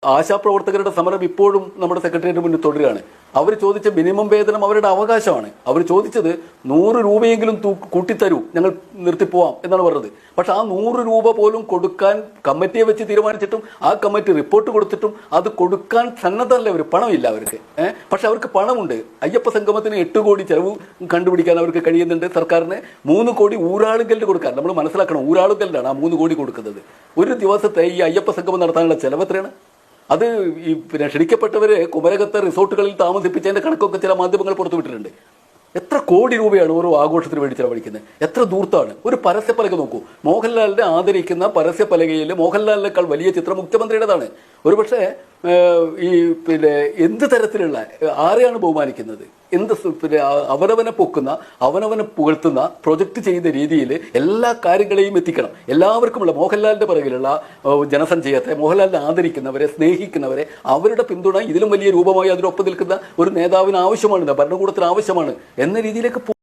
ആശാപ്രവർത്തകരുടെ സമരം ഇപ്പോഴും നമ്മുടെ സെക്രട്ടേറിയറ്റ് മുന്നിൽ തുടരുകയാണ്. അവർ ചോദിച്ച മിനിമം വേതനം അവരുടെ അവകാശമാണ്. അവർ ചോദിച്ചത് 100 രൂപയെങ്കിലും കൂട്ടിത്തരൂ, ഞങ്ങൾ നിർത്തിപ്പോവാം എന്നാണ് പറഞ്ഞത്. പക്ഷെ ആ 100 രൂപ പോലും കൊടുക്കാൻ കമ്മിറ്റിയെ വെച്ച് തീരുമാനിച്ചിട്ടും ആ കമ്മിറ്റി റിപ്പോർട്ട് കൊടുത്തിട്ടും അത് കൊടുക്കാൻ സന്നദ്ധമല്ല. അവർ പണമില്ല അവർക്ക്. പക്ഷെ അവർക്ക് പണമുണ്ട്. അയ്യപ്പ സംഗമത്തിന് 8 കോടി ചെലവ് കണ്ടുപിടിക്കാൻ അവർക്ക് കഴിയുന്നുണ്ട്. സർക്കാരിന് 3 കോടി ഊരാളുകലിന് കൊടുക്കാൻ. നമ്മൾ മനസ്സിലാക്കണം, ഊരാളുകലിനാണ് ആ 3 കോടി കൊടുക്കുന്നത്. ഒരു ദിവസത്തെ ഈ അയ്യപ്പ സംഗമം നടത്താനുള്ള ചെലവ് എത്രയാണ്? അത് ഈ ക്ഷണിക്കപ്പെട്ടവരെ കുമരകത്തെ റിസോർട്ടുകളിൽ താമസിപ്പിച്ചതിന്റെ കണക്കൊക്കെ ചില മാധ്യമങ്ങൾ പുറത്തുവിട്ടിട്ടുണ്ട്. എത്ര കോടി രൂപയാണ് ഓരോ ആഘോഷത്തിന് വേണ്ടി ചെലവഴിക്കുന്നത്? എത്ര ദൂർത്താണ്? ഒരു പരസ്യപ്പലക നോക്കൂ. മോഹൻലാലിനെ ആദരിക്കുന്ന പരസ്യപ്പലകയിൽ മോഹൻലാലിനേക്കാൾ വലിയ ചിത്രം മുഖ്യമന്ത്രിയുടേതാണ്. ഒരുപക്ഷെ ഈ എന്ത് തരത്തിലുള്ള ആരെയാണ് ബഹുമാനിക്കുന്നത്? അവനവനെ പൊക്കുന്ന, അവനവനെ പുകഴ്ത്തുന്ന, പ്രൊജക്ട് ചെയ്യുന്ന രീതിയിൽ എല്ലാ കാര്യങ്ങളെയും എത്തിക്കണം. എല്ലാവർക്കുമുള്ള മോഹൻലാലിന്റെ പിറകിലുള്ള ജനസഞ്ചയത്തെ, മോഹൻലാലിനെ ആദരിക്കുന്നവരെ, സ്നേഹിക്കുന്നവരെ, അവരുടെ പിന്തുണ ഇതിലും വലിയ രൂപമായി അതിനൊപ്പം നിൽക്കുന്ന ഒരു നേതാവിന് ആവശ്യമാണ്, ഭരണകൂടത്തിന് ആവശ്യമാണ് എന്ന രീതിയിലേക്ക്